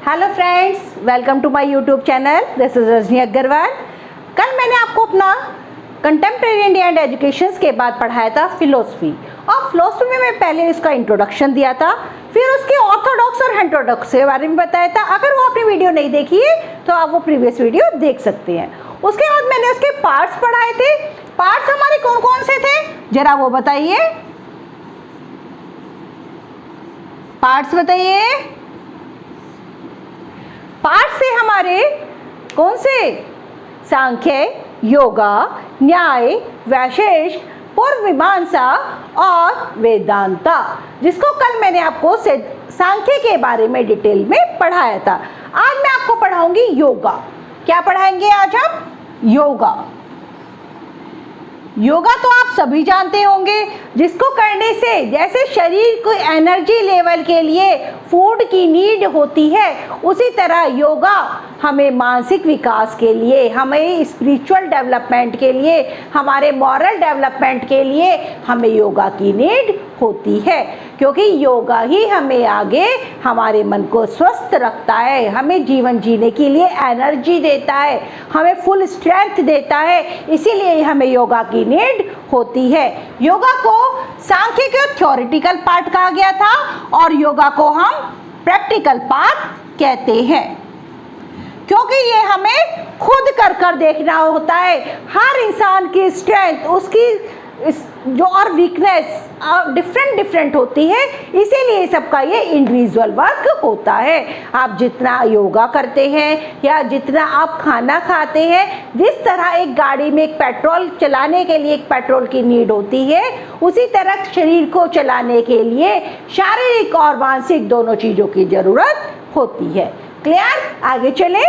Hello friends, welcome to my YouTube channel. This is Rajni Agarwal. कल मैंने आपको अपना कंटेम्प्रेरी इंडिया एंड एजुकेशन के बाद पढ़ाया था फिलोसफी, और फिलोसफी में मैं पहले इसका इंट्रोडक्शन दिया था, फिर उसके ऑर्थोडॉक्स और हेटेरोडॉक्स के बारे में बताया था। अगर वो आपने वीडियो नहीं देखी है तो आप वो प्रीवियस वीडियो देख सकते हैं। उसके बाद मैंने उसके पार्ट्स पढ़ाए थे। पार्ट्स हमारे कौन कौन से थे, जरा वो बताइए। पार्ट्स बताइए। पार्ट से हमारे कौन से? सांख्य, योगा, न्याय, वैशेषिक, पूर्व मीमांसा और वेदांता, जिसको कल मैंने आपको सांख्य के बारे में डिटेल में पढ़ाया था। आज मैं आपको पढ़ाऊंगी योगा। क्या पढ़ाएंगे आज हम? योगा। योगा तो आप सभी जानते होंगे, जिसको करने से जैसे शरीर को एनर्जी लेवल के लिए फूड की नीड होती है, उसी तरह योगा हमें मानसिक विकास के लिए, हमें स्पिरिचुअल डेवलपमेंट के लिए, हमारे मॉरल डेवलपमेंट के लिए हमें योगा की नीड होती है, क्योंकि योगा ही हमें आगे हमारे मन को स्वस्थ रखता है, हमें जीवन जीने के लिए एनर्जी देता है, हमें फुल स्ट्रेंथ देता है। इसीलिए हमें योगा की नीड होती है। योगा को सांख्य के थ्योरेटिकल पार्ट कहा गया था और योगा को हम प्रैक्टिकल पार्ट कहते हैं, क्योंकि ये हमें खुद कर कर देखना होता है। हर इंसान की स्ट्रेंथ, उसकी जो और वीकनेस डिफरेंट होती है, इसीलिए सबका ये इंडिविजुअल वर्क होता है। आप जितना योगा करते हैं या जितना आप खाना खाते हैं, जिस तरह एक गाड़ी में एक पेट्रोल चलाने के लिए एक पेट्रोल की नीड होती है, उसी तरह शरीर को चलाने के लिए शारीरिक और मानसिक दोनों चीज़ों की ज़रूरत होती है। क्लियर? आगे चले।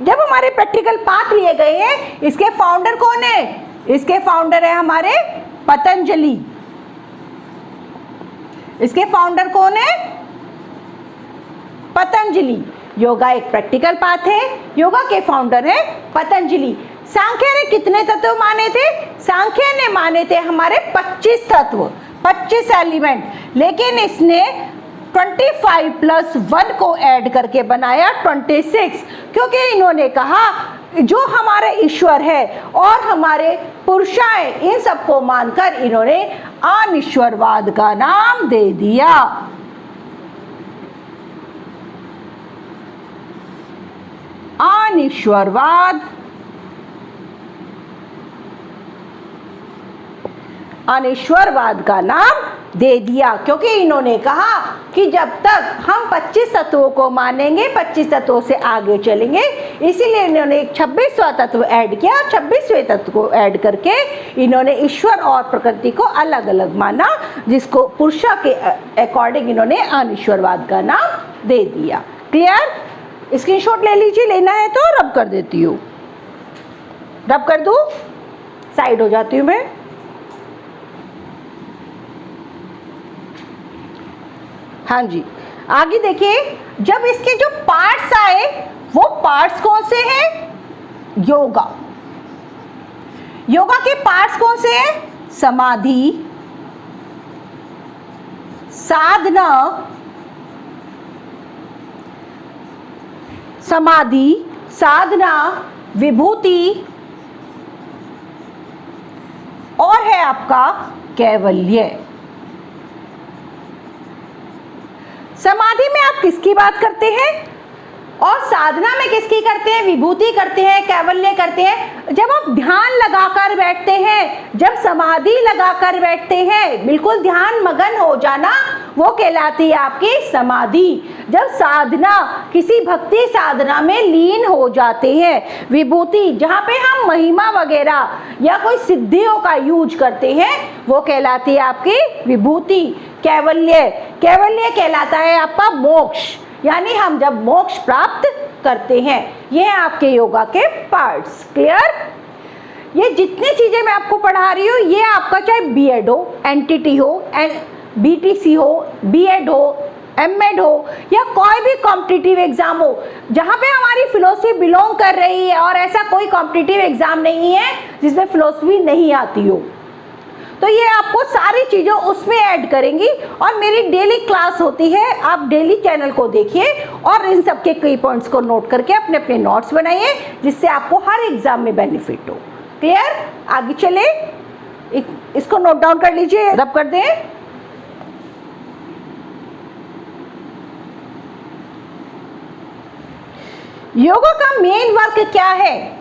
जब हमारे प्रैक्टिकल पाथ लिए गए हैं, इसके फाउंडर कौन है? इसके फाउंडर है हमारे पतंजलि। इसके फाउंडर कौन है? पतंजलि। योगा एक प्रैक्टिकल पाथ है, योगा के फाउंडर है पतंजलि। सांख्य ने कितने तत्व माने थे? सांख्य ने माने थे हमारे 25 तत्व, 25 एलिमेंट, लेकिन इसने 25 + 1 को ऐड करके बनाया 26, क्योंकि इन्होंने कहा जो हमारे ईश्वर है और हमारे पुरुषाएं, इन सबको मानकर इन्होंने अनिश्वरवाद का नाम दे दिया। अनिश्वरवाद। अनिश्वरवाद का नाम दे दिया, क्योंकि इन्होंने कहा कि जब तक हम 25 तत्वों को मानेंगे, 25 तत्वों से आगे चलेंगे, इसीलिए इन्होंने एक 26वां तत्व ऐड किया। 26वें तत्व को ऐड करके इन्होंने ईश्वर और प्रकृति को अलग अलग माना, जिसको पुरुषा के अकॉर्डिंग इन्होंने अनिश्वरवाद का नाम दे दिया। क्लियर? स्क्रीनशॉट ले लीजिए, लेना है तो रब कर देती हूँ। रब कर दूँ? साइड हो जाती हूँ मैं। हाँ जी, आगे देखिए। जब इसके जो पार्ट्स आए, वो पार्ट्स कौन से हैं? योगा। योगा के पार्ट्स कौन से हैं? समाधि, साधना, समाधि, साधना, विभूति, और है आपका कैवल्य। समाधि में आप किसकी बात करते हैं और साधना में किसकी करते हैं? विभूति करते हैं, कैवल्य करते हैं। जब आप ध्यान लगाकर बैठते हैं, जब समाधि लगाकर बैठते हैं, बिल्कुल ध्यान मगन हो जाना, वो कहलाती है आपकी समाधि। जब साधना, किसी भक्ति साधना में लीन हो जाते हैं। विभूति, जहाँ पे हम महिमा वगैरह या कोई सिद्धियों का यूज करते हैं, वो कहलाती है आपकी विभूति। कैवल्य, कैवल्य कहलाता है आपका मोक्ष, यानी हम जब मोक्ष प्राप्त करते हैं। ये हैं आपके योगा के पार्ट्स। क्लियर? ये जितनी चीजें मैं आपको पढ़ा रही हूँ, ये आपका चाहे बीएड हो, एनटीटी हो, बीटीसी हो, बीएड हो, एमएड हो, या कोई भी कॉम्पिटिटिव एग्जाम हो, जहाँ पे हमारी फिलोसफी बिलोंग कर रही है, और ऐसा कोई कॉम्पिटिटिव एग्जाम नहीं है जिसमें फिलोसफी नहीं आती हो, तो ये आपको सारी चीज़ें उसमें ऐड करेंगी। और मेरी डेली क्लास होती है, आप डेली चैनल को देखिए और इन सब के की पॉइंट्स को नोट करके अपने अपने नोट्स बनाइए, जिससे आपको हर एग्जाम में बेनिफिट हो। क्लियर? आगे चले, इसको नोट डाउन कर लीजिए, रब कर दें। योगा का मेन वर्क क्या है?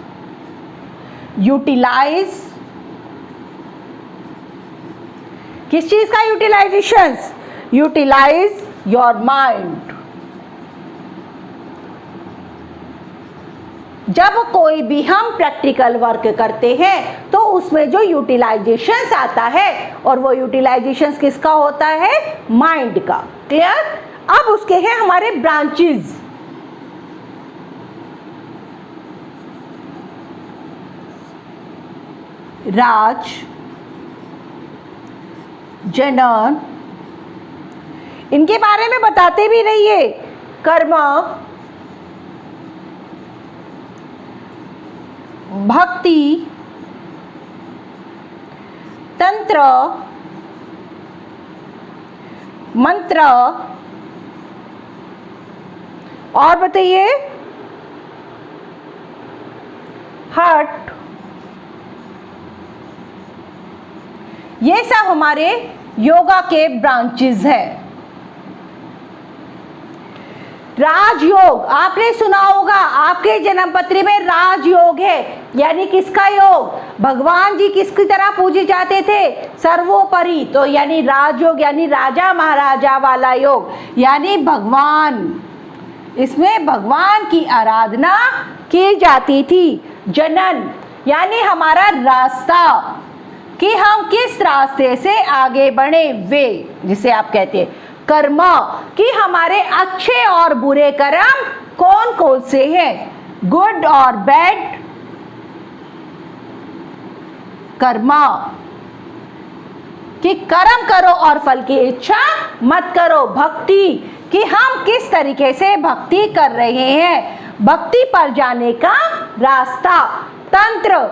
यूटिलाइज, किस चीज का यूटिलाइजेशन? Utilise your mind. जब कोई भी हम प्रैक्टिकल वर्क करते हैं तो उसमें जो यूटिलाइजेशन आता है, और वो यूटिलाइजेशन किसका होता है? माइंड का। क्लियर? अब उसके हैं हमारे ब्रांचेस। राज, जनन, इनके बारे में बताते भी रहिए। कर्म, भक्ति, तंत्र, मंत्र, और बताइए हट। ये सब हमारे योगा के ब्रांचेस हैं। राजयोग आपने सुना होगा, आपके जन्म पत्री में राजयोग है, यानी किसका योग? भगवान जी किसकी तरह पूजे जाते थे? सर्वोपरि। तो यानी राजयोग यानी राजा महाराजा वाला योग, यानी भगवान, इसमें भगवान की आराधना की जाती थी। जनन यानी हमारा रास्ता, कि हम किस रास्ते से आगे बढ़े, वे जिसे आप कहते हैं। कर्म कि हमारे अच्छे और बुरे कर्म कौन कौन से हैं, गुड और बैड कर्म, कि कर्म करो और फल की इच्छा मत करो। भक्ति कि हम किस तरीके से भक्ति कर रहे हैं, भक्ति पर जाने का रास्ता। तंत्र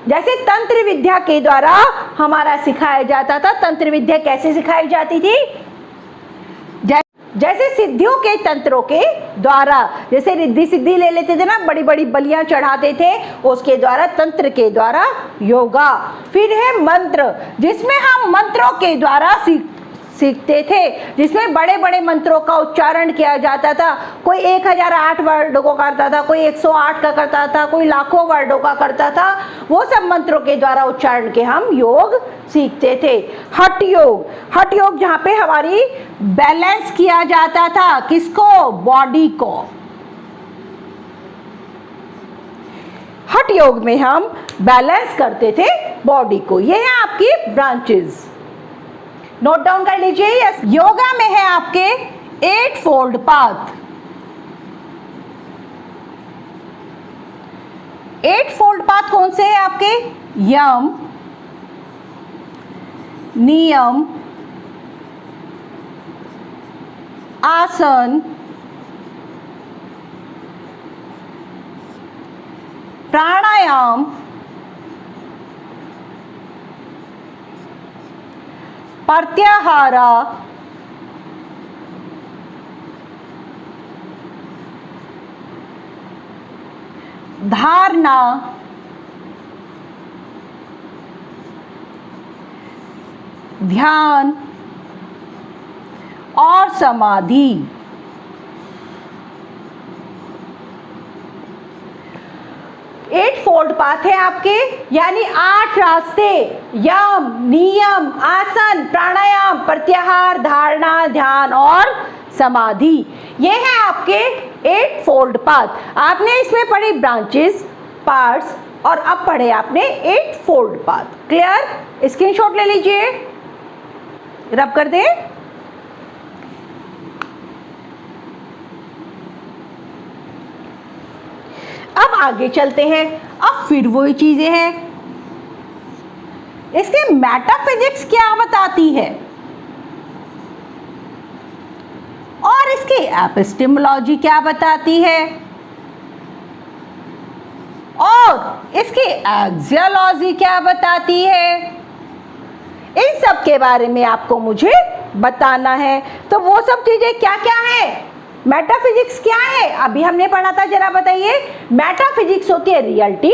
जैसे तंत्र विद्या के द्वारा हमारा सिखाया जाता था। तंत्र विद्या कैसे सिखाई जाती थी? जैसे सिद्धियों के तंत्रों के द्वारा, जैसे रिद्धि सिद्धि ले लेते थे ना, बड़ी बड़ी बलियां चढ़ाते थे, उसके द्वारा, तंत्र के द्वारा योगा। फिर है मंत्र, जिसमें हम मंत्रों के द्वारा सीखते थे, जिसमें बड़े बड़े मंत्रों का उच्चारण किया जाता था। कोई 1008 वर्डों को करता था, कोई 108 का करता था, कोई लाखों वर्डों का करता था। वो सब मंत्रों के द्वारा उच्चारण के हम योग सीखते थे। हठ योग, हठ योग जहाँ पे हमारी बैलेंस किया जाता था, किसको? बॉडी को। हठ योग में हम बैलेंस करते थे बॉडी को। ये है आपकी ब्रांचेस, नोट डाउन कर लीजिए। यस, योगा में है आपके 8 फोल्ड पाथ। 8 फोल्ड पाथ कौन से हैं आपके? यम, नियम, आसन, प्राणायाम, प्रत्याहारा, धारणा, ध्यान और समाधि। 8 फोल्ड पाथ है आपके, यानी 8 रास्ते। यम, नियम, आसन, प्राणायाम, प्रत्याहार, धारणा, ध्यान और समाधि। ये है आपके 8 फोल्ड पाथ। आपने इसमें पढ़ी ब्रांचेस, पार्ट्स, और अब पढ़े आपने 8 फोल्ड पाथ। क्लियर? स्क्रीनशॉट ले लीजिए, रब कर दें। अब आगे चलते हैं। अब फिर वही चीजें हैं, इसके मेटाफिजिक्स क्या बताती है और इसकी एपिस्टेमोलॉजी क्या बताती है और इसकी एक्सियोलॉजी क्या बताती है। इन सब के बारे में आपको मुझे बताना है। तो वो सब चीजें क्या क्या है? मेटाफिजिक्स क्या है? अभी हमने पढ़ा था, जरा बताइए। मेटाफिजिक्स होती है रियलिटी,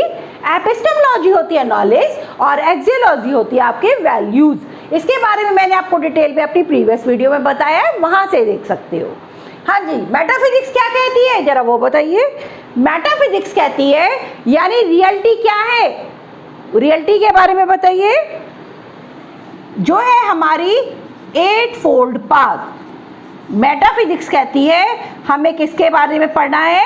एपिस्टेमोलॉजी होती है नॉलेज, और एक्सियोलॉजी होती है आपके वैल्यूज। इसके बारे में मैंने आपको डिटेल में अपनी प्रीवियस वीडियो में बताया है, वहां से देख सकते हो। हाँ जी, मेटाफिजिक्स क्या कहती है, जरा वो बताइए। मेटाफिजिक्स कहती है यानी रियलिटी क्या है, रियलिटी के बारे में बताइए। जो है हमारी 8 फोल्ड पाथ। मेटाफिजिक्स कहती है हमें किसके बारे में पढ़ना है?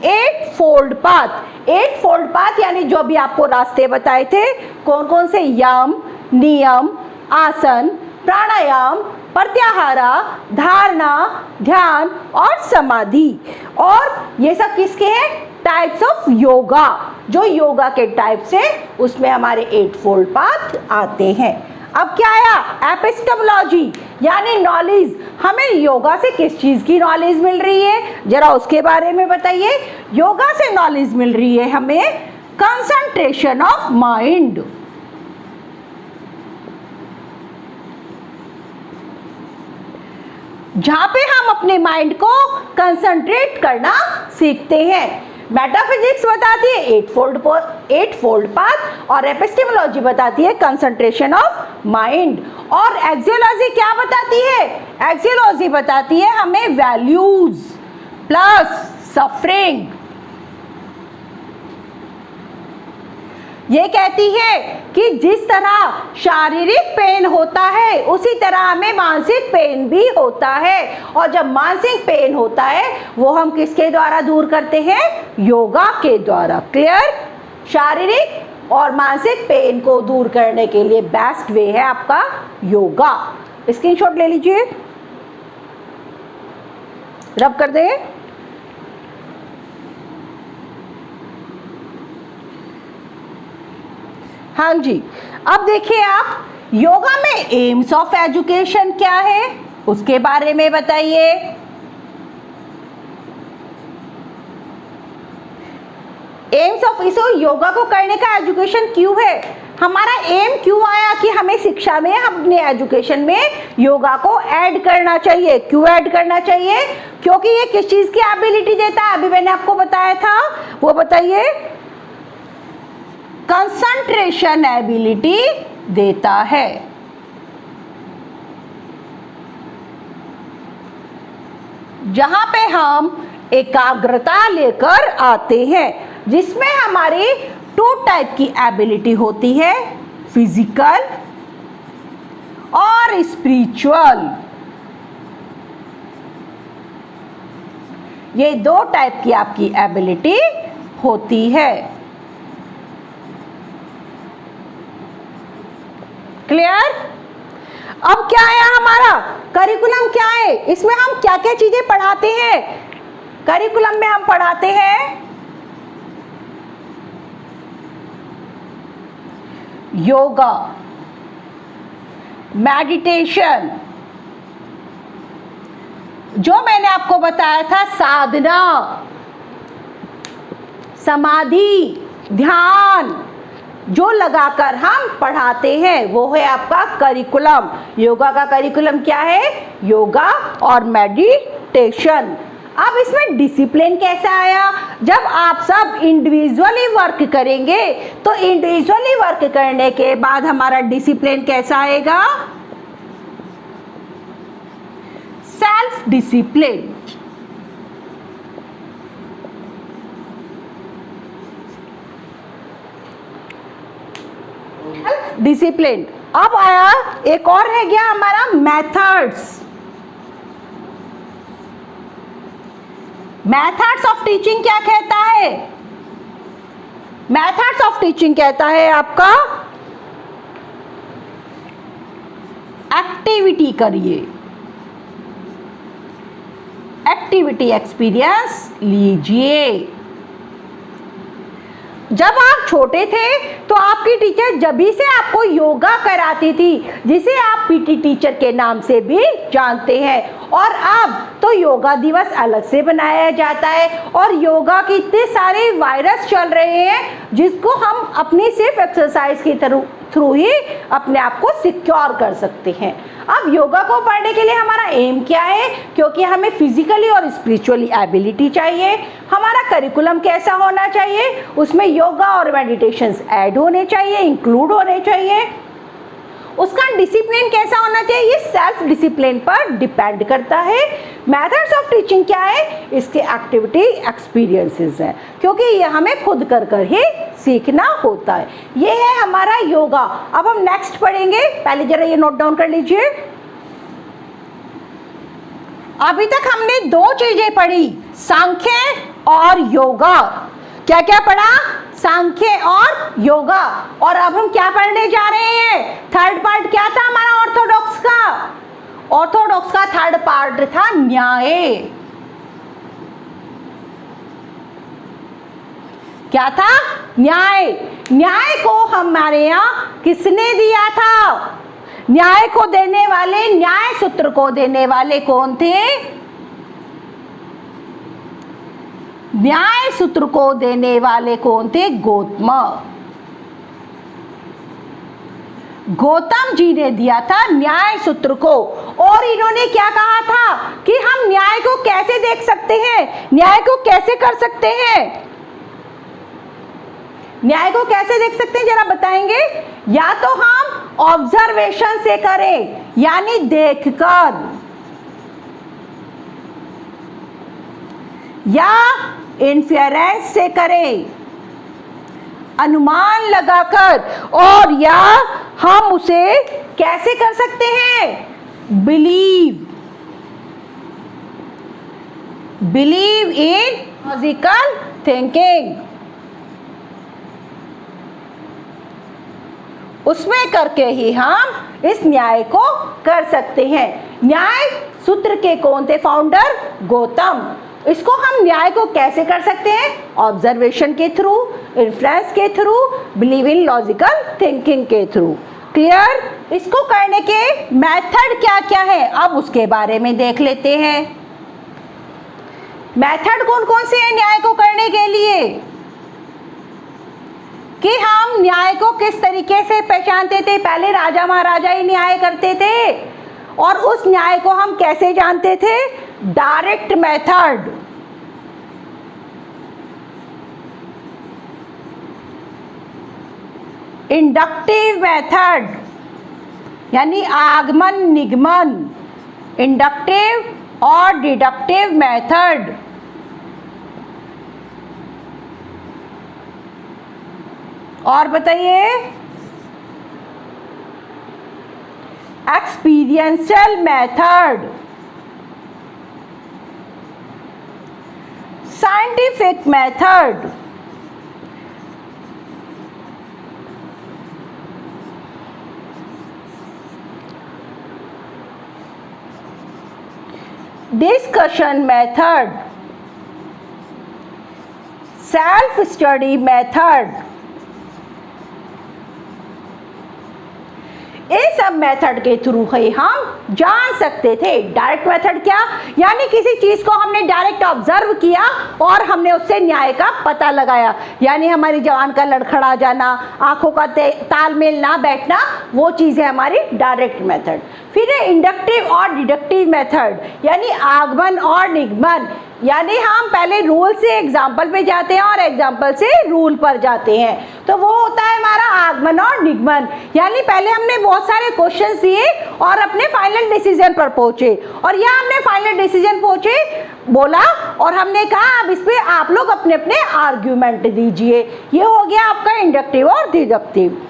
8 फोल्ड पाथ। 8 फोल्ड पाथ यानी जो भी आपको रास्ते बताए थे, कौन कौन से? यम, नियम, आसन, प्राणायाम, प्रत्याहारा, धारणा, ध्यान और समाधि। और ये सब किसके हैं? Types of yoga. जो योगा के टाइप्स है उसमें हमारे 8 फोल्ड पाथ आते हैं। अब क्या आया? एपिस्टेमोलॉजी यानी नॉलेज। हमें योगा से किस चीज की नॉलेज मिल रही है, जरा उसके बारे में बताइए। योगा से नॉलेज मिल रही है हमें कंसंट्रेशन ऑफ माइंड। जहां पे हम अपने माइंड को कंसंट्रेट करना सीखते हैं। मेटाफिजिक्स बताती है 8 फोल्ड पाथ, और एपिस्टेमोलॉजी बताती है कंसंट्रेशन ऑफ माइंड। और एक्सियोलॉजी क्या बताती है? एक्सियोलॉजी बताती है हमें वैल्यूज प्लस सफरिंग। ये कहती है कि जिस तरह शारीरिक पेन होता है उसी तरह हमें मानसिक पेन भी होता है, और जब मानसिक पेन होता है वो हम किसके द्वारा दूर करते हैं? योगा के द्वारा। क्लियर? शारीरिक और मानसिक पेन को दूर करने के लिए बेस्ट वे है आपका योगा। स्क्रीनशॉट ले लीजिए, रब कर दे। हाँ जी, अब देखिए आप, योगा में एम्स ऑफ एजुकेशन क्या है उसके बारे में बताइए। एम्स ऑफ, इस योगा को करने का एजुकेशन क्यों है? हमारा एम क्यों आया कि हमें शिक्षा में, अपने एजुकेशन में योगा को ऐड करना चाहिए। क्यों ऐड करना चाहिए? क्योंकि ये किस चीज की एबिलिटी देता है, अभी मैंने आपको बताया था, वो बताइए। कंसंट्रेशन एबिलिटी देता है। जहां पे हम एकाग्रता लेकर आते हैं, जिसमें हमारी 2 टाइप की एबिलिटी होती है, फिजिकल और स्पिरिचुअल। ये 2 टाइप की आपकी एबिलिटी होती है। क्लियर? अब क्या आया हमारा करिकुलम? क्या है इसमें? हम क्या क्या चीजें पढ़ाते हैं करिकुलम में? हम पढ़ाते हैं योगा, मेडिटेशन, जो मैंने आपको बताया था साधना, समाधि, ध्यान, जो लगाकर हम पढ़ाते हैं वो है आपका करिकुलम। योगा का करिकुलम क्या है? योगा और मेडिटेशन। अब इसमें डिसिप्लिन कैसे आया? जब आप सब इंडिविजुअली वर्क करेंगे तो इंडिविजुअली वर्क करने के बाद हमारा डिसिप्लिन कैसा आएगा? Self discipline. डिसिप्लिन। अब आया एक और रह गया हमारा मेथड्स। मेथड्स ऑफ टीचिंग क्या कहता है? मेथड्स ऑफ टीचिंग कहता है आपका एक्टिविटी करिए, एक्टिविटी एक्सपीरियंस लीजिए। जब आप छोटे थे तो आपकी टीचर जभी से आपको योगा कराती थी, जिसे आप पीटी टीचर के नाम से भी जानते हैं। और अब तो योगा दिवस अलग से बनाया जाता है, और योगा के इतने सारे वायरस चल रहे हैं जिसको हम अपनी सिर्फ एक्सरसाइज के थ्रू ही अपने आप को सिक्योर कर सकते हैं। अब योगा को पढ़ने के लिए हमारा एम क्या है, क्योंकि हमें फिजिकली और स्पिरिचुअली एबिलिटी चाहिए। हमारा करिकुलम कैसा होना चाहिए, उसमें योगा और मेडिटेशंस ऐड होने चाहिए, इंक्लूड होने चाहिए। उसका डिसिप्लिन कैसा होना चाहिए, ये सेल्फ डिसिप्लिन पर डिपेंड करता है। मेथड्स ऑफ टीचिंग क्या है, इसके एक्टिविटी एक्सपीरियंसेस हैं, क्योंकि ये हमें खुद कर ही सीखना होता है। ये है हमारा योगा। अब हम नेक्स्ट पढ़ेंगे, पहले जरा ये नोट डाउन कर लीजिए। अभी तक हमने दो चीजें पढ़ी, सांख्य और योगा। क्या क्या पढ़ा, सांख्य और योगा। और अब हम क्या पढ़ने जा रहे हैं, थर्ड पार्ट क्या था हमारा ऑर्थोडॉक्स का। ऑर्थोडॉक्स का थर्ड पार्ट था न्याय। क्या था, न्याय। न्याय को हमारे यहाँ किसने दिया था, न्याय को देने वाले, न्याय सूत्र को देने वाले कौन थे, न्याय सूत्र को देने वाले कौन थे, गौतम। गौतम जी ने दिया था न्याय सूत्र को। और इन्होंने क्या कहा था कि हम न्याय को कैसे देख सकते हैं, न्याय को कैसे कर सकते हैं, न्याय को कैसे देख सकते हैं जरा बताएंगे। या तो हम ऑब्जर्वेशन से करें, यानी देखकर, या इन्फेरेंस से करें, अनुमान लगाकर, और या हम उसे कैसे कर सकते हैं, बिलीव इन लॉजिकल थिंकिंग, उसमें करके ही हम इस न्याय को कर सकते हैं। न्याय सूत्र के कौन थे फाउंडर, गौतम। इसको हम न्याय को कैसे कर सकते हैं, ऑब्जर्वेशन के थ्रू, इन्फ्लुएंस के through, believe in logical thinking के थ्रू। क्लियर। इसको करने के मेथड क्या क्या है, अब उसके बारे में देख लेते हैं। मेथड कौन कौन से हैं न्याय को करने के लिए, कि हम न्याय को किस तरीके से पहचानते थे। पहले राजा महाराजा ही न्याय करते थे, और उस न्याय को हम कैसे जानते थे, डायरेक्ट मेथड, इंडक्टिव मेथड, यानी आगमन निगमन, इंडक्टिव और डिडक्टिव मेथड। और बताइए, experiential method, scientific method, discussion method, self study method. इस सब मेथड के थ्रू ही हम जान सकते थे। डायरेक्ट मेथड क्या, यानी किसी चीज को हमने डायरेक्ट ऑब्जर्व किया और हमने उससे न्याय का पता लगाया, यानी हमारी जबान का लड़खड़ा जाना, आंखों का तालमेल ना बैठना, वो चीज है हमारी डायरेक्ट मेथड। फिर है इंडक्टिव और डिडक्टिव मेथड, यानी आगमन और निगमन, यानी हम पहले रूल से एग्जाम्पल पे जाते हैं और एग्जाम्पल से रूल पर जाते हैं, तो वो होता है हमारा आगमन और निगमन। यानी पहले हमने बहुत सारे क्वेश्चंस दिए और अपने फाइनल डिसीजन पर पहुंचे, और यह हमने फाइनल डिसीजन पहुंचे बोला और हमने कहा अब इस पे आप लोग अपने अपने आर्ग्यूमेंट दीजिए। ये हो गया आपका इंडक्टिव और डिडक्टिव।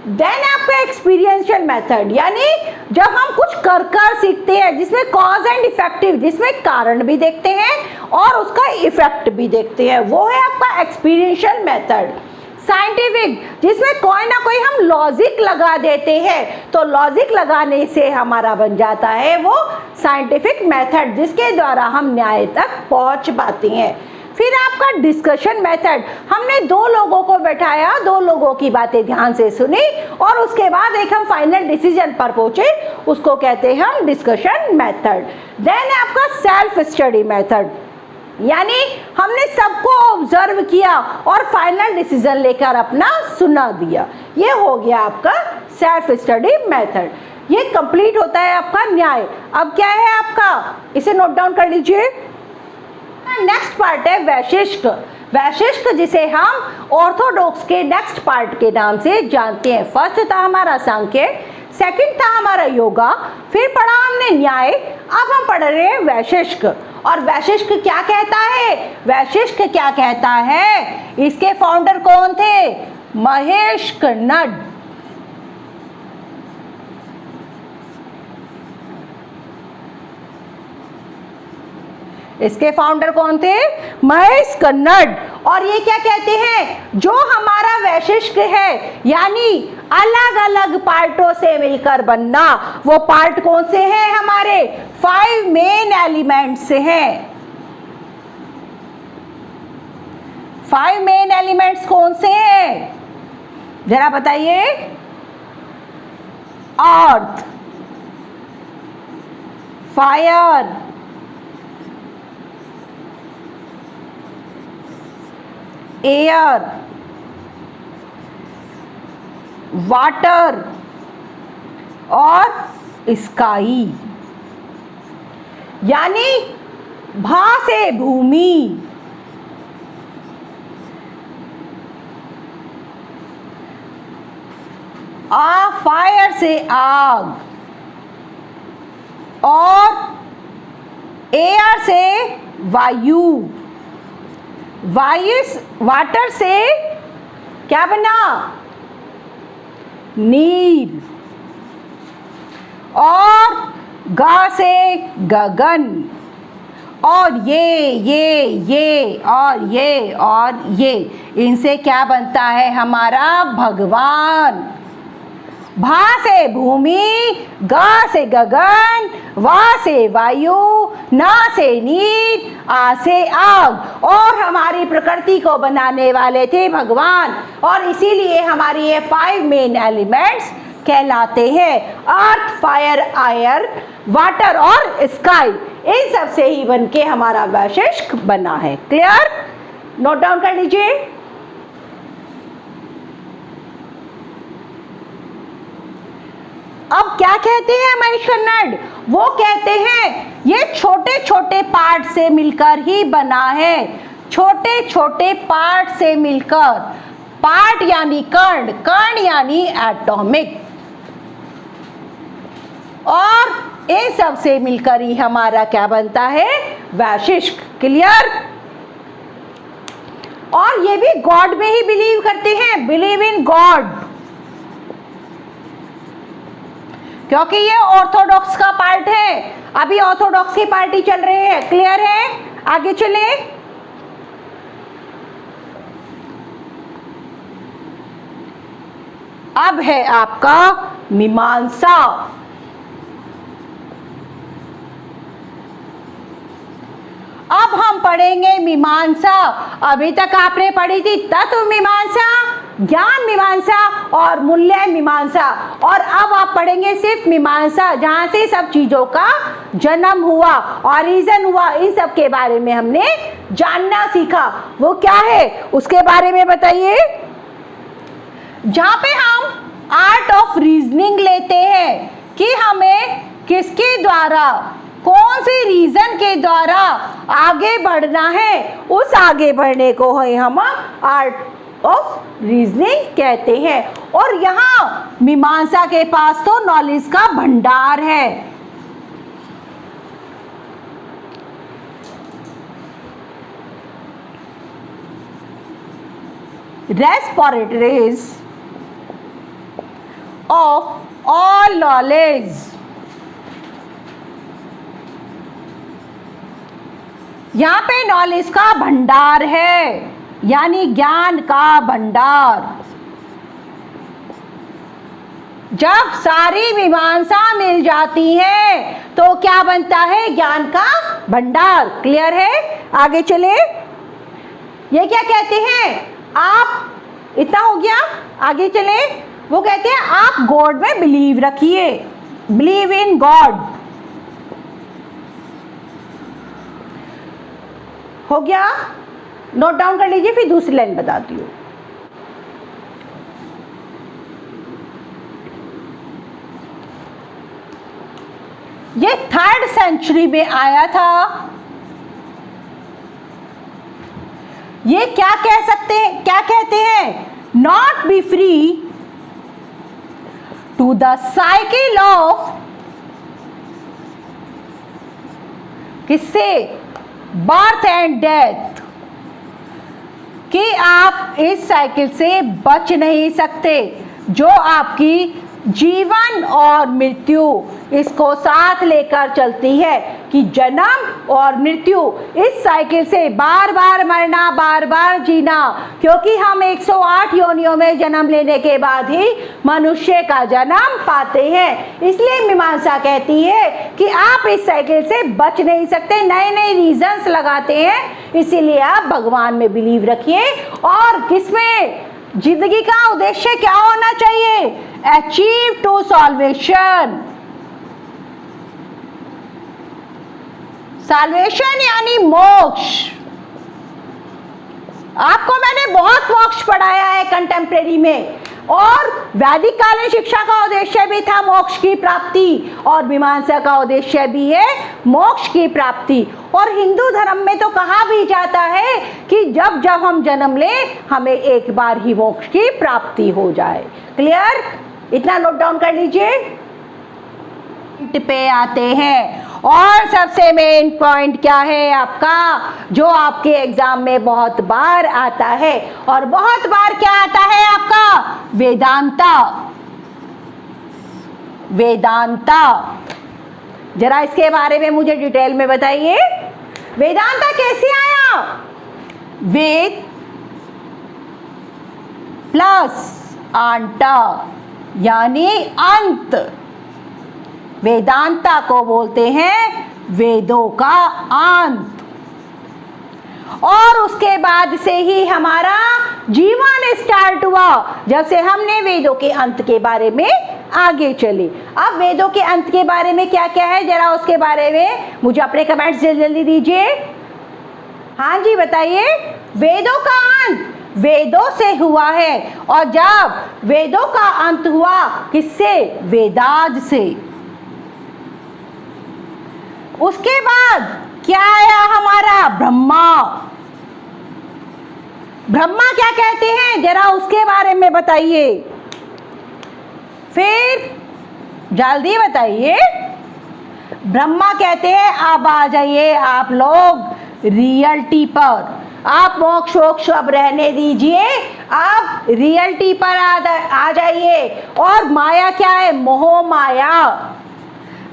देन आपका एक्सपीरियंशियल मेथड, यानी जब हम कुछ कर कर सीखते हैं, जिसमें कॉज एंड इफेक्टिव, जिसमें कारण भी देखते हैं और उसका इफेक्ट भी देखते हैं, वो है आपका एक्सपीरियंशियल मेथड। साइंटिफिक, जिसमें कोई ना कोई हम लॉजिक लगा देते हैं, तो लॉजिक लगाने से हमारा बन जाता है वो साइंटिफिक मेथड, जिसके द्वारा हम न्याय तक पहुंच पाते हैं। फिर आपका डिस्कशन मेथड, हमने दो लोगों को बैठाया, दो लोगों की बातें ध्यान से सुनी और उसके बाद एक हम फाइनल डिसीजन पर पहुंचे, उसको कहते हैं हम डिस्कशन मेथड। देन आपका सेल्फ स्टडी मेथड, यानी हमने सबको ऑब्जर्व किया और फाइनल डिसीजन लेकर अपना सुना दिया। ये हो गया आपका सेल्फ स्टडी मेथड। ये कंप्लीट होता है आपका न्याय। अब क्या है आपका, इसे नोट डाउन कर लीजिए। नेक्स्ट पार्ट है वैशिष्ट। वैशिष्ट जिसे हम ऑर्थोडॉक्स के नेक्स्ट पार्ट के नाम से जानते हैं। फर्स्ट था हमारा सांख्य, सेकंड था हमारा योगा, फिर पढ़ा हमने न्याय, अब हम पढ़ रहे हैं वैशिष्ट। और वैशिष्ट क्या कहता है, वैशिष्ट क्या कहता है, इसके फाउंडर कौन थे, महेश कन्नड। इसके फाउंडर कौन थे, महेश कन्नड। और ये क्या कहते हैं, जो हमारा वैशिष्ट है यानी अलग अलग पार्टों से मिलकर बनना, वो पार्ट कौन से हैं हमारे, 5 मेन एलिमेंट्स से हैं। 5 मेन एलिमेंट्स कौन से हैं, जरा बताइए। अर्थ, फायर, एयर, वाटर और स्काई। यानी भा से भूमि, फायर से आग, और एयर से वायु, वाटर से क्या बना, नीर, और गा से गगन, और ये और ये इनसे क्या बनता है हमारा भगवान। भा से भूमि, गा से गगन, वा से वायु, ना से नीर, आ से आग, और हमारी प्रकृति को बनाने वाले थे भगवान। और इसीलिए हमारी ये 5 मेन एलिमेंट्स कहलाते हैं, अर्थ, फायर, एयर, वाटर और स्काई। इन सब से ही बनके हमारा वैशिष्ट बना है। क्लियर, नोट डाउन कर लीजिए। अब क्या कहते हैं महेश कन्नड, वो कहते हैं ये छोटे छोटे पार्ट से मिलकर ही बना है, छोटे छोटे पार्ट से मिलकर। पार्ट यानी कण, कण यानी एटॉमिक, और इन सब से मिलकर ही हमारा क्या बनता है, वैशिष्ट। क्लियर। और ये भी गॉड में ही बिलीव करते हैं, बिलीव इन गॉड, क्योंकि ये ऑर्थोडॉक्स का पार्ट है। अभी ऑर्थोडॉक्स की पार्टी चल रही है। क्लियर है, आगे चले। अब है आपका मीमांसा। अब हम पढ़ेंगे मीमांसा। अभी तक आपने पढ़ी थी तत्व मीमांसा, ज्ञान मीमांसा और मूल्य मीमांसा, और अब आप पढ़ेंगे सिर्फ मीमांसा, जहां से सब चीजों का जन्म हुआ, ऑरिजिन हुआ। इन सब के बारे में हमने जानना सीखा। वो क्या है उसके बारे में बताइए। जहां पे हम आर्ट ऑफ रीजनिंग लेते हैं कि हमें किसके द्वारा, कौन से रीजन के द्वारा आगे बढ़ना है, उस आगे बढ़ने को हम आर्ट ऑफ रीजनिंग कहते हैं। और यहाँ मीमांसा के पास तो नॉलेज का भंडार है। रेस्पोरेटरीज ऑफ ऑल नॉलेज, यहाँ पे नॉलेज का भंडार है, यानी ज्ञान का भंडार। जब सारी मीमांसा मिल जाती है तो क्या बनता है, ज्ञान का भंडार। क्लियर है, आगे चले। ये क्या कहते हैं, आप इतना हो गया, आगे चले। वो कहते हैं आप गॉड में बिलीव रखिए, बिलीव इन गॉड। हो गया? नोट डाउन कर लीजिए, फिर दूसरी लाइन बताती हूँ। ये 3rd सेंचुरी में आया था। ये क्या कह सकते हैं, क्या कहते हैं? Not be free to the cycle of किससे? बर्थ एंड डेथ, कि आप इस साइकिल से बच नहीं सकते, जो आपकी जीवन और मृत्यु इसको साथ लेकर चलती है, कि जन्म और मृत्यु इस साइकिल से बार बार मरना, बार बार जीना, क्योंकि हम 108 योनियों में जन्म लेने के बाद ही मनुष्य का जन्म पाते हैं। इसलिए मीमांसा कहती है कि आप इस साइकिल से बच नहीं सकते। नए नए रीजंस लगाते हैं, इसीलिए आप भगवान में बिलीव रखिए। और किसमें? जिंदगी का उद्देश्य क्या होना चाहिए? Achieve to solvation. साल्वेशन यानी मोक्ष। आपको मैंने बहुत मोक्ष पढ़ाया है कंटेम्प्रेरी में, और वैदिक कालीन शिक्षा का उद्देश्य भी था मोक्ष की प्राप्ति, और मीमांसा का उद्देश्य भी है मोक्ष की प्राप्ति। और हिंदू धर्म में तो कहा भी जाता है कि जब जब हम जन्म लें, हमें एक बार ही मोक्ष की प्राप्ति हो जाए। क्लियर? इतना नोट डाउन कर लीजिए। पे आते हैं, और सबसे मेन पॉइंट क्या है आपका, जो आपके एग्जाम में बहुत बार आता है, और बहुत बार क्या आता है आपका? वेदांता। वेदांता, जरा इसके बारे में मुझे डिटेल में बताइए। वेदांता कैसे आया? वेद प्लस आंटा यानी अंत। वेदांता को बोलते हैं वेदों का अंत, और उसके बाद से ही हमारा जीवन स्टार्ट हुआ, जब से हमने वेदों के अंत के बारे में आगे चले। अब वेदों के अंत के बारे में क्या क्या है, जरा उसके बारे में मुझे अपने कमेंट्स जल्दी दीजिए। हाँ जी बताइए। वेदों का अंत वेदों से हुआ है, और जब वेदों का अंत हुआ किससे? वेदाज से। उसके बाद क्या आया हमारा? ब्रह्मा। ब्रह्मा क्या कहते हैं, जरा उसके बारे में बताइए। फिर जल्दी बताइए। ब्रह्मा कहते हैं, अब आ जाइए आप लोग रियलिटी पर। आप मोक्ष वोक्ष अब रहने दीजिए, आप रियलिटी पर आ जाइए। और माया क्या है? मोह माया,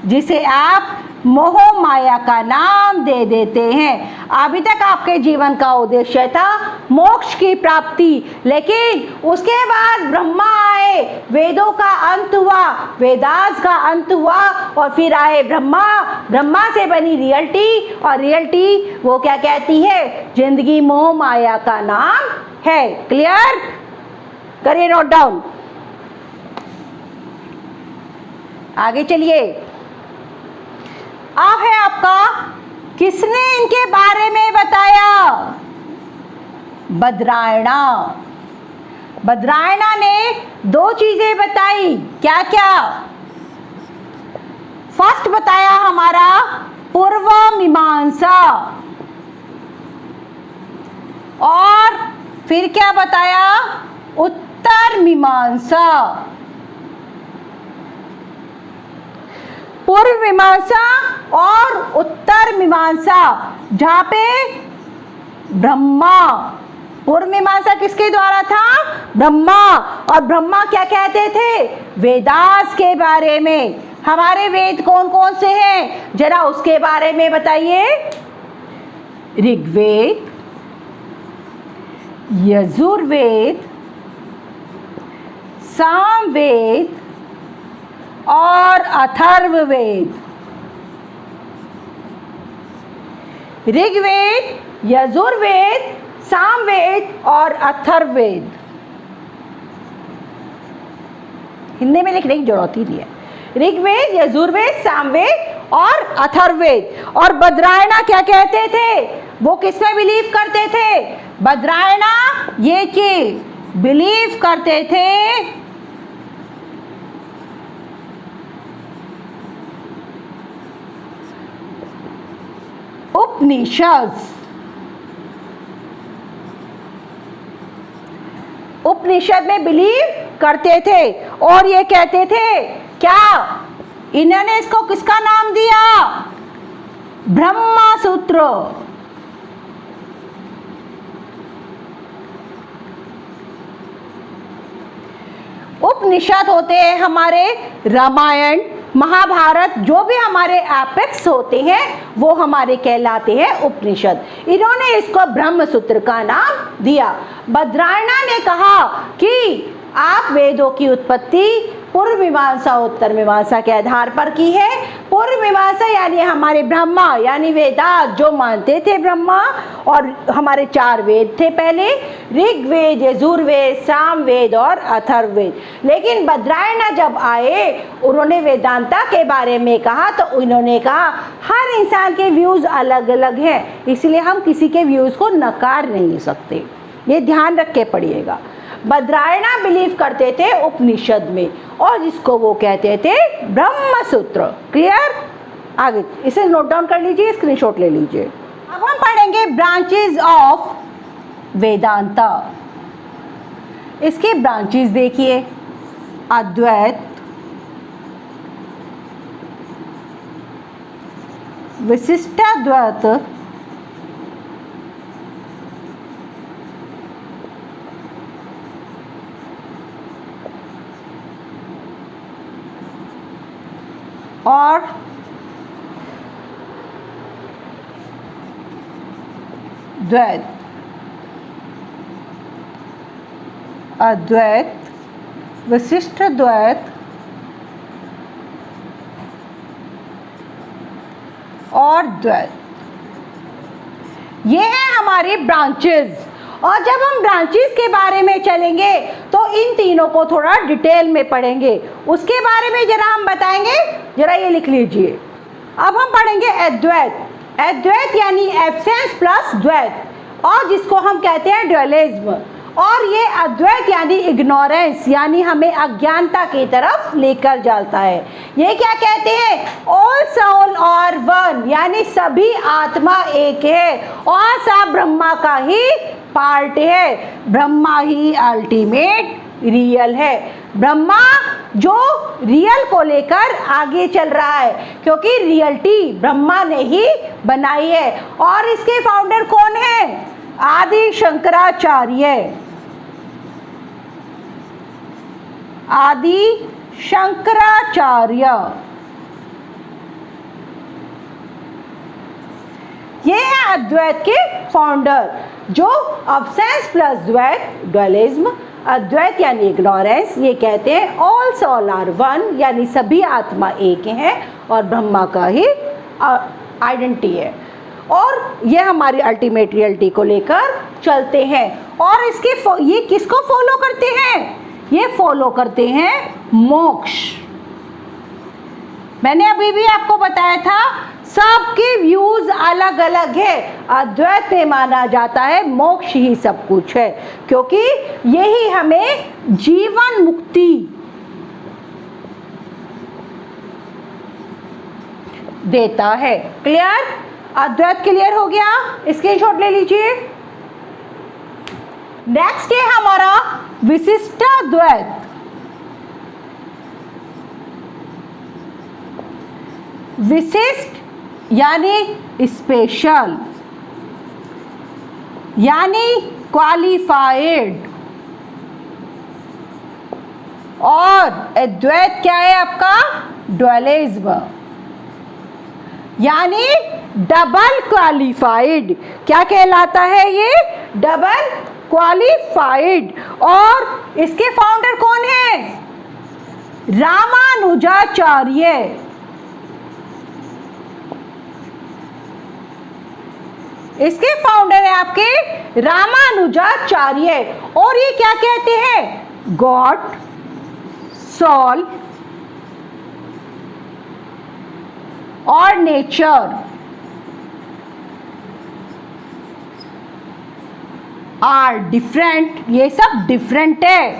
जिसे आप मोह माया का नाम दे देते हैं। अभी तक आपके जीवन का उद्देश्य था मोक्ष की प्राप्ति, लेकिन उसके बाद ब्रह्मा आए, वेदों का अंत हुआ, वेदास का अंत हुआ, और फिर आए ब्रह्मा। ब्रह्मा से बनी रियलिटी, और रियलिटी वो क्या कहती है? जिंदगी मोह माया का नाम है। क्लियर? करिए नोट डाउन। आगे चलिए। अब है आपका, किसने इनके बारे में बताया? बद्रायणा। बद्रायणा ने 2 चीजें बताई। क्या क्या? फर्स्ट बताया हमारा पूर्व मीमांसा, और फिर क्या बताया? उत्तर मीमांसा। पूर्व मीमांसा और उत्तर मीमांसा, जहां पे ब्रह्मा, पूर्व मीमांसा किसके द्वारा था? ब्रह्मा। और ब्रह्मा क्या कहते थे? वेदास के बारे में। हमारे वेद कौन कौन से हैं, जरा उसके बारे में बताइए। ऋग्वेद, यजुर्वेद, सामवेद और अथर्ववेद। ऋग्वेद, यजुर्वेद, सामवेद और अथर्ववेद। हिंदी में लिखने की जरूरत ही नहीं है। ऋग्वेद, यजुर्वेद, सामवेद और अथर्ववेद। और बद्रायणा क्या कहते थे, वो किसमें बिलीव करते थे, बद्रायणा ये चीज बिलीव करते थे उपनिषद में बिलीव करते थे। और ये कहते थे क्या, इन्होंने इसको किसका नाम दिया, ब्रह्मा सूत्र। उपनिषद होते हैं हमारे रामायण महाभारत, जो भी हमारे एपिक्स होते हैं वो हमारे कहलाते हैं उपनिषद। इन्होंने इसको ब्रह्म सूत्र का नाम दिया। बद्रायणा ने कहा कि आप वेदों की उत्पत्ति पूर्व मीमांसा उत्तर मीमांसा के आधार पर की है। पूर्व मीमांसा यानी हमारे ब्रह्मा यानी वेदास जो मानते थे ब्रह्मा, और हमारे 4 वेद थे पहले, ऋग्वेद, यजुर्वेद, सामवेद और अथर्ववेद। लेकिन बद्रायणा जब आए उन्होंने वेदांता के बारे में कहा तो उन्होंने कहा हर इंसान के व्यूज़ अलग अलग हैं, इसलिए हम किसी के व्यूज़ को नकार नहीं सकते, ये ध्यान रख के पढ़िएगा। बद्रायणा बिलीव करते थे उपनिषद में और जिसको वो कहते थे ब्रह्म सूत्र। क्लियर, आगे इसे नोट डाउन कर लीजिए, स्क्रीनशॉट ले लीजिए। अब हम पढ़ेंगे ब्रांचेस ऑफ वेदांता। इसके ब्रांचेस देखिए, अद्वैत, विशिष्टाद्वैत, और द्वैत, अद्वैत, विशिष्ट द्वैत और द्वैत, ये है हमारे ब्रांचेस। और जब हम ब्रांचेस के बारे में चलेंगे तो इन तीनों को थोड़ा डिटेल में पढ़ेंगे, उसके बारे में जरा हम बताएंगे, जरा ये लिख लीजिए। अब हम पढ़ेंगे अद्वैत। अद्वैत यानी एब्सेंस प्लस द्वैत, और जिसको हम कहते हैं ड्यूअलिज्म। और ये अद्वैत यानी इग्नोरेंस, यानी हमें अज्ञानता की तरफ लेकर जाता है। ये क्या कहते हैं, ऑल सोल आर वन, यानी सभी आत्मा एक है और सब ब्रह्मा का ही पार्ट है, ब्रह्मा ही अल्टीमेट रियल है। ब्रह्मा जो रियल को लेकर आगे चल रहा है, क्योंकि रियलिटी ब्रह्मा ने ही बनाई है। और इसके फाउंडर कौन है, आदि शंकराचार्य। आदि शंकराचार्य ये है अद्वैत के फाउंडर, जो अब्सेंस प्लस द्वैत ड्यूअलिज्म, अद्वैत यानी इग्नोरेंस, ये कहते हैं ऑल सोल आर वन, यानी सभी आत्मा एक हैं और ब्रह्मा का ही आइडेंटिटी है। और ये हमारी अल्टीमेट रियलिटी को लेकर चलते हैं। और इसके ये किसको फॉलो करते हैं, ये फॉलो करते हैं मोक्ष। मैंने अभी भी आपको बताया था सबके व्यूज अलग अलग है। अद्वैत में माना जाता है मोक्ष ही सब कुछ है, क्योंकि यही हमें जीवन मुक्ति देता है। क्लियर, अद्वैत क्लियर हो गया, स्क्रीनशॉट ले लीजिए। नेक्स्ट है हमारा विशिष्टाद्वैत। विशिष्ट यानी स्पेशल, यानी क्वालिफाइड। और अद्वैत क्या है आपका, ड्यूअलिज्म, यानी डबल क्वालिफाइड। क्या कहलाता है ये, डबल क्वालिफाइड। और इसके फाउंडर कौन है, रामानुजाचार्य। इसके फाउंडर है आपके रामानुजाचार्य। और ये क्या कहते हैं, गॉड, सोल और नेचर आर डिफरेंट, ये सब डिफरेंट है,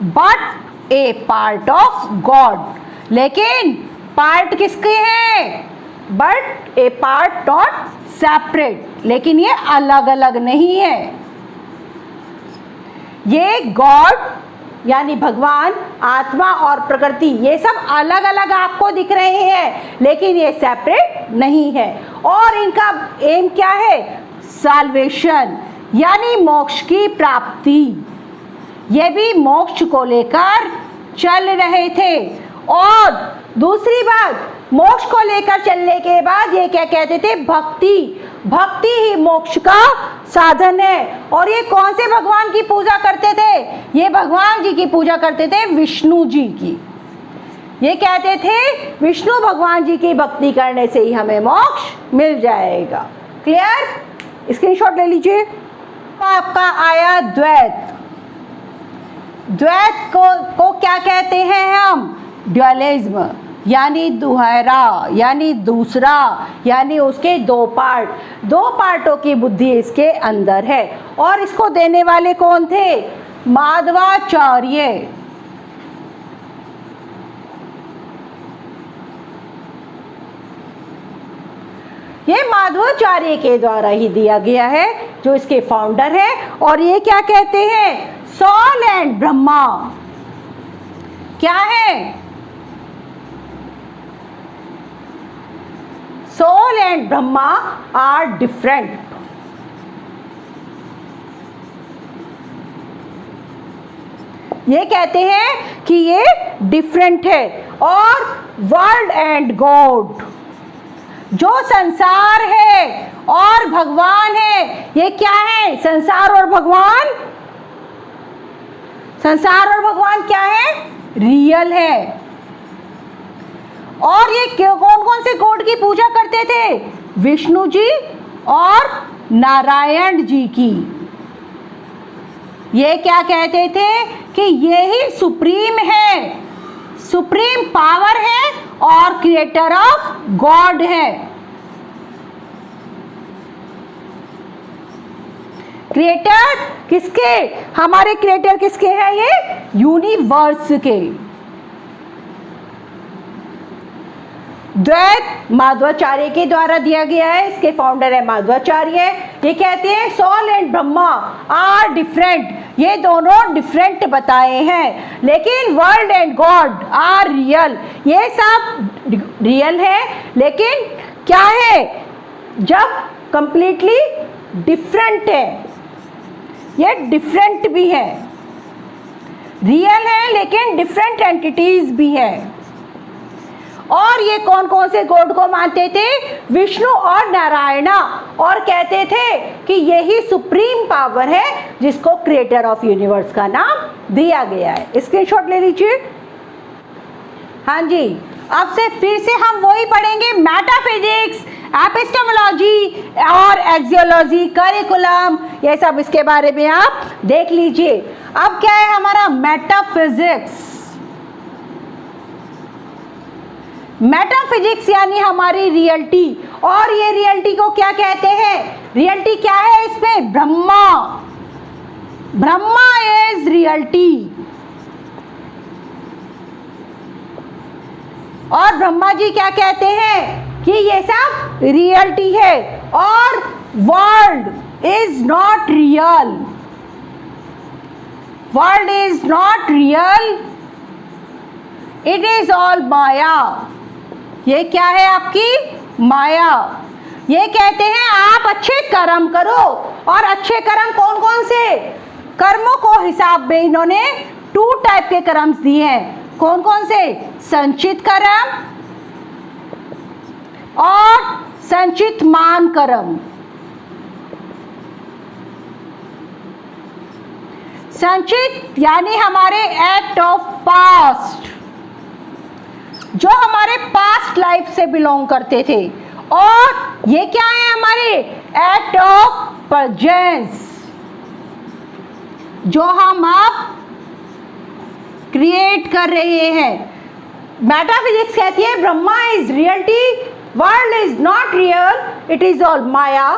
but A part of God, लेकिन पार्ट किसके हैं? But A part not separate, लेकिन ये अलग अलग नहीं है। ये गॉड यानी भगवान, आत्मा और प्रकृति ये सब अलग अलग आपको दिख रहे हैं, लेकिन ये सेपरेट नहीं है। और इनका एम क्या है? साल्वेशन यानी मोक्ष की प्राप्ति। ये भी मोक्ष को लेकर चल रहे थे। और दूसरी बात, मोक्ष को लेकर चलने के बाद ये क्या कहते थे? भक्ति। भक्ति ही मोक्ष का साधन है। और ये कौन से भगवान की पूजा करते थे? ये भगवान जी की पूजा करते थे, विष्णु जी की। ये कहते थे विष्णु भगवान जी की भक्ति करने से ही हमें मोक्ष मिल जाएगा। क्लियर? स्क्रीनशॉट ले लीजिए। आपका आया द्वैत। द्वैत को क्या कहते हैं हम? ड्यूअलिज्म, यानी दोहरा, यानी दूसरा, यानी उसके दो पार्ट, दो पार्टों की बुद्धि इसके अंदर है। और इसको देने वाले कौन थे? माधवाचार्य। ये माधवाचार्य के द्वारा ही दिया गया है, जो इसके फाउंडर है। और ये क्या कहते हैं? सोल एंड ब्रह्मा क्या है? Soul and Brahma are different. ये कहते हैं कि ये डिफरेंट है। और वर्ल्ड एंड गॉड, जो संसार है और भगवान है, ये क्या है? संसार और भगवान, संसार और भगवान क्या है? रियल है। और ये कौन कौन से गॉड की पूजा करते थे? विष्णु जी और नारायण जी की। ये क्या कहते थे कि ये ही सुप्रीम है, सुप्रीम पावर है और क्रिएटर ऑफ गॉड है। क्रिएटर किसके? हमारे क्रिएटर किसके हैं? ये यूनिवर्स के। द्वैत माधवाचार्य के द्वारा दिया गया है, इसके फाउंडर है माधवाचार्य। ये कहते हैं soul and Brahma are different, ये दोनों डिफरेंट बताए हैं, लेकिन world and God are real. ये सब रियल है, लेकिन क्या है? जब कंप्लीटली डिफरेंट है, ये डिफरेंट भी है। रियल है लेकिन डिफरेंट एंटिटीज भी है। और ये कौन कौन से गॉड को मानते थे? विष्णु और नारायणा। और कहते थे कि यही सुप्रीम पावर है जिसको क्रिएटर ऑफ यूनिवर्स का नाम दिया गया है। स्क्रीनशॉट ले लीजिए। हाँ जी, अब से फिर से हम वही पढ़ेंगे, मेटाफिजिक्स, एपिस्टेमोलॉजी और एक्सियोलॉजी, करिकुलम, ये सब इसके बारे में आप देख लीजिए। अब क्या है हमारा? मेटाफिजिक्स। मेटाफिजिक्स यानी हमारी रियलिटी। और ये रियलिटी को क्या कहते हैं? रियलिटी क्या है इसमें? ब्रह्मा। Brahma is reality. और ब्रह्मा जी क्या कहते हैं कि ये सब रियलिटी है और world is not real. World is not real, it is all maya. ये क्या है? आपकी माया। ये कहते हैं आप अच्छे कर्म करो। और अच्छे कर्म कौन कौन से? कर्मों को हिसाब में इन्होंने 2 टाइप के कर्म दिए हैं। कौन कौन से? संचित कर्म और संचित मान कर्म। संचित यानी हमारे एक्ट ऑफ पास्ट, जो हमारे पास्ट लाइफ से बिलोंग करते थे। और ये क्या है? हमारे एक्ट ऑफ प्रेजेंस, जो हम अब क्रिएट कर रहे हैं। मेटाफिजिक्स कहती है Brahma is reality, world is not real, it is all maya.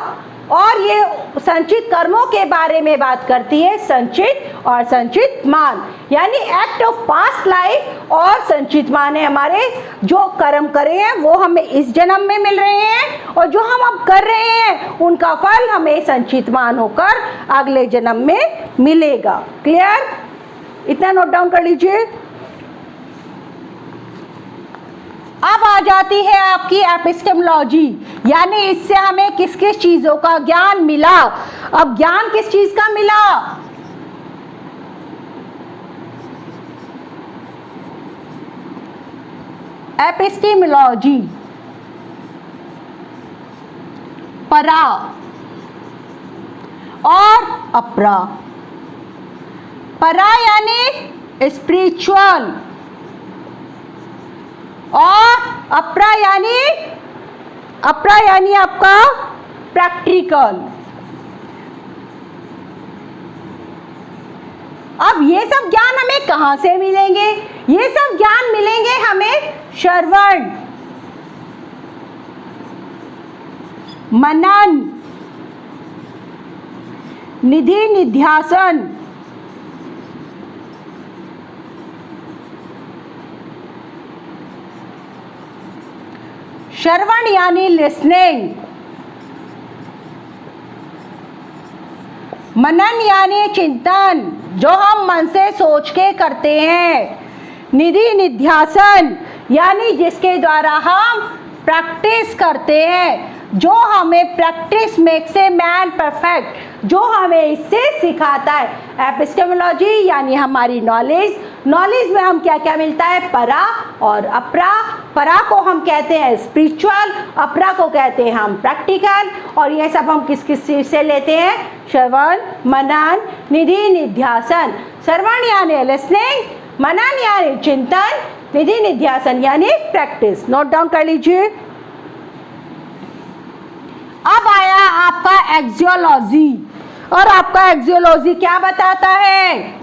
और ये संचित कर्मों के बारे में बात करती है, संचित और संचित मान, यानी एक्ट ऑफ पास्ट लाइफ और संचित मान है हमारे जो कर्म करे हैं वो हमें इस जन्म में मिल रहे हैं, और जो हम अब कर रहे हैं उनका फल हमें संचित मान होकर अगले जन्म में मिलेगा। क्लियर? इतना नोट डाउन कर लीजिए। अब आ जाती है आपकी एपिस्टेमोलॉजी, यानी इससे हमें किस किस चीजों का ज्ञान मिला। अब ज्ञान किस चीज का मिला? एपिस्टेमोलॉजी, परा और अपरा। परा यानी स्पिरिचुअल और अपरा यानी आपका प्रैक्टिकल। अब ये सब ज्ञान हमें कहां से मिलेंगे? ये सब ज्ञान मिलेंगे हमें श्रवण, मनन, निधि निध्यासन, श्रवण यानी लिसनिंग, मनन यानी चिंतन जो हम मन से सोच के करते हैं, निधि निध्यासन यानी जिसके द्वारा हम प्रैक्टिस करते हैं, जो हमें practice makes a man perfect, जो हमें इससे सिखाता है। एपिस्टेमोलॉजी यानी हमारी नॉलेज, नॉलेज में हम क्या क्या मिलता है? परा और अपरा। परा को हम कहते हैं स्पिरिचुअल, अपरा को कहते हैं हम प्रैक्टिकल, और ये सब हम किस किस चीज से लेते हैं? श्रवण, मनन, निधि निध्यासन। श्रवण यानी लिसनिंग, मनन यानी चिंतन, निधि निध्यासन यानी प्रैक्टिस। नोट डाउन कर लीजिए। अब आया आपका एक्सियोलॉजी, और आपका एक्सियोलॉजी क्या बताता है?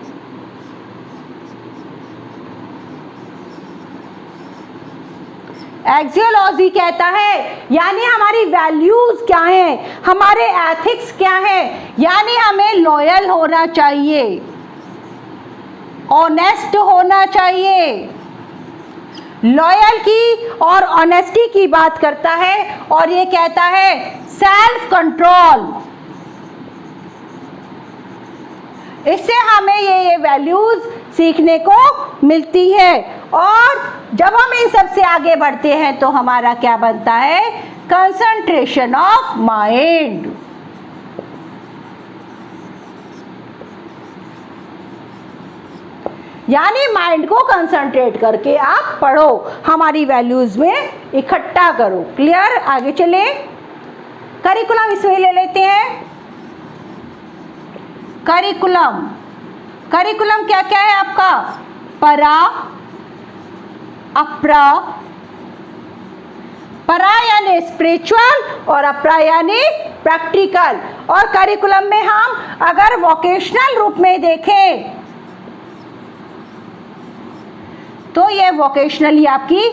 एक्सियोलॉजी कहता है यानी हमारी वैल्यूज क्या हैं, हमारे एथिक्स क्या हैं, यानी हमें लॉयल होना चाहिए, ऑनेस्ट होना चाहिए। लॉयल की और ऑनेस्टी की बात करता है, और ये कहता है सेल्फ कंट्रोल। इससे हमें ये वैल्यूज सीखने को मिलती है, और जब हम इन सब से आगे बढ़ते हैं तो हमारा क्या बनता है? Concentration of mind. यानी माइंड को कंसंट्रेट करके आप पढ़ो, हमारी वैल्यूज में इकट्ठा करो। क्लियर? आगे चले। करिकुलम इसमें ले लेते हैं। करिकुलम, करिकुलम क्या क्या है आपका? परा, अपरा। परा यानी स्पिरिचुअल और अपरा यानी प्रैक्टिकल। और करिकुलम में हम अगर वोकेशनल रूप में देखें तो ये वोकेशनली आपकी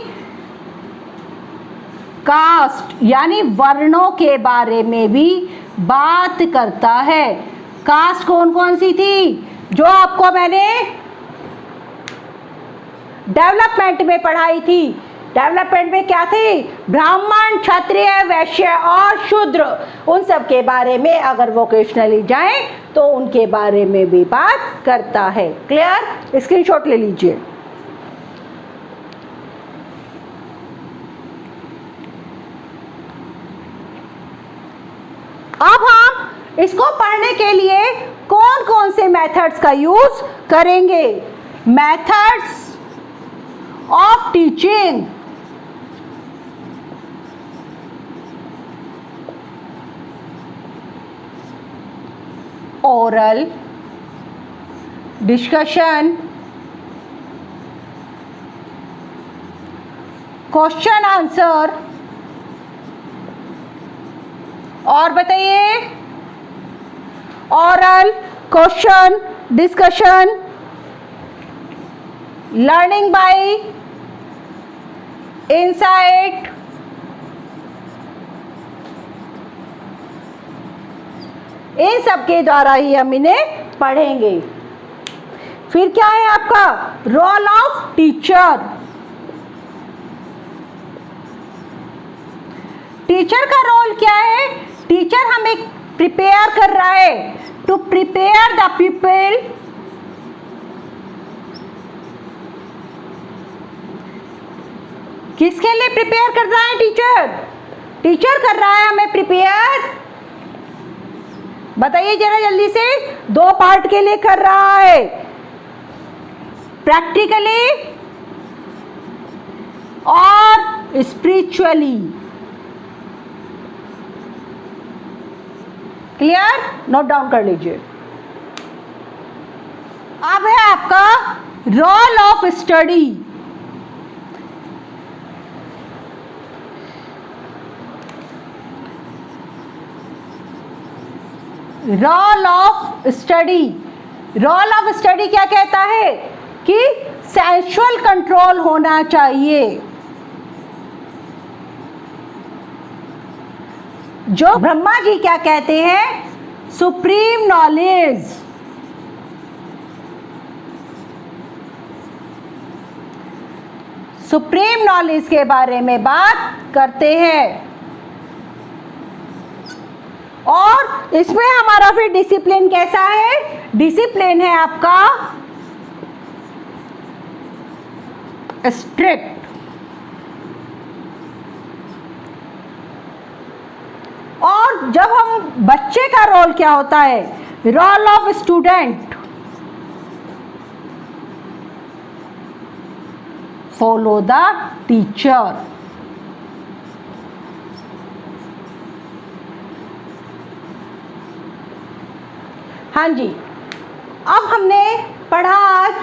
कास्ट यानी वर्णों के बारे में भी बात करता है। कास्ट कौन कौन सी थी जो आपको मैंने डेवलपमेंट में पढ़ाई थी? डेवलपमेंट में क्या थी? ब्राह्मण, क्षत्रिय, वैश्य और शूद्र। उन सब के बारे में अगर वोकेशनली जाएं तो उनके बारे में भी बात करता है। क्लियर? स्क्रीनशॉट ले लीजिए। अब हम इसको पढ़ने के लिए कौन कौन से मेथड्स का यूज करेंगे? Methods of teaching, oral, discussion, question answer, और बताइए? Oral, question, discussion, learning by insight, इन सब के द्वारा ही हम इन्हें पढ़ेंगे। फिर क्या है आपका रोल ऑफ टीचर। टीचर का रोल क्या है? टीचर हमें प्रिपेयर कर रहा है टू प्रिपेयर द पीपल किसके लिए प्रिपेयर कर रहा है टीचर? टीचर कर रहा है हमें प्रिपेयर, बताइए जरा जल्दी से, दो पार्ट के लिए कर रहा है, प्रैक्टिकली और स्पिरिचुअली। क्लियर? नोट डाउन कर लीजिए। अब है आपका role of study. Role of study, role of study क्या कहता है कि सेंसुअल कंट्रोल होना चाहिए। जो ब्रह्मा जी क्या कहते हैं? Supreme knowledge. सुप्रीम नॉलेज के बारे में बात करते हैं। और इसमें हमारा फिर डिसिप्लिन कैसा है? डिसिप्लिन है आपका स्ट्रिक्ट। और जब हम बच्चे का रोल क्या होता है? Role of student, follow the teacher. हाँ जी, अब हमने पढ़ा आज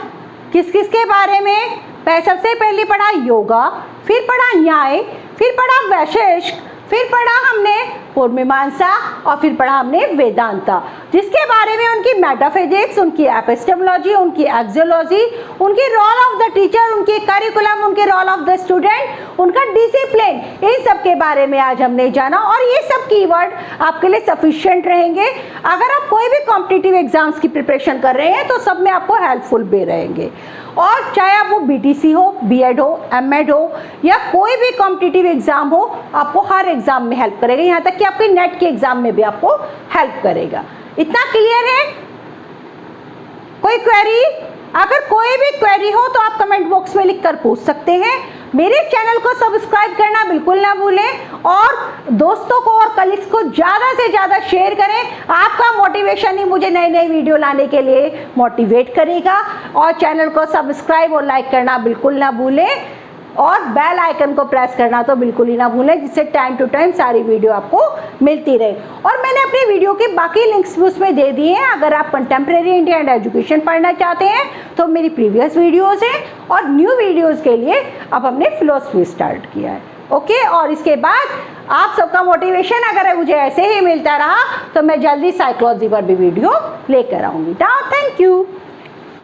किस किस के बारे में? सबसे पहले पढ़ा योगा, फिर पढ़ा न्याय, फिर पढ़ा वैशेषिक, फिर पढ़ा हमने पूर्वमीमांसा और फिर पढ़ा हमने वेदांता, जिसके बारे में उनकी मेटाफिजिक्स, उनकी एपिस्टेमोलॉजी, उनकी एक्सियोलॉजी, उनकी रोल ऑफ द टीचर, उनके करिकुलम, उनके रोल ऑफ द स्टूडेंट, उनका डिसिप्लिन, इन सब के बारे में आज हमने जाना। और ये सब कीवर्ड आपके लिए सफिशिएंट रहेंगे। अगर आप कोई भी कॉम्पिटिटिव एग्जाम्स की प्रिपरेशन कर रहे हैं तो सब में आपको हेल्पफुल भी रहेंगे। और चाहे आप वो बीटीसी हो, बीएड हो, एमएड हो या कोई भी कॉम्पिटिटिव एग्जाम हो, आपको हर एग्जाम में हेल्प करेगा, यहाँ तक कि आपके नेट के एग्जाम में भी आपको हेल्प करेगा। इतना क्लियर है? कोई क्वेरी? अगर कोई भी क्वेरी हो तो आप कमेंट बॉक्स में लिखकर पूछ सकते हैं। मेरे चैनल को सब्सक्राइब करना बिल्कुल ना भूलें और दोस्तों को और कलीग्स को ज़्यादा से ज़्यादा शेयर करें। आपका मोटिवेशन ही मुझे नई नई वीडियो लाने के लिए मोटिवेट करेगा। और चैनल को सब्सक्राइब और लाइक करना बिल्कुल ना भूलें और बेल आइकन को प्रेस करना तो बिल्कुल ही ना भूलें, जिससे टाइम टू टाइम सारी वीडियो आपको मिलती रहे। और मैंने अपनी वीडियो के बाकी लिंक्स भी उसमें दे दिए हैं। अगर आप कंटेम्प्रेरी इंडिया एंड एजुकेशन पढ़ना चाहते हैं तो मेरी प्रीवियस वीडियोज़ हैं, और न्यू वीडियोज़ के लिए अब हमने फिलॉसफी स्टार्ट किया है। ओके, और इसके बाद आप सबका मोटिवेशन अगर मुझे ऐसे ही मिलता रहा तो मैं जल्दी साइकोलॉजी पर भी वीडियो लेकर आऊँगी। Thank you.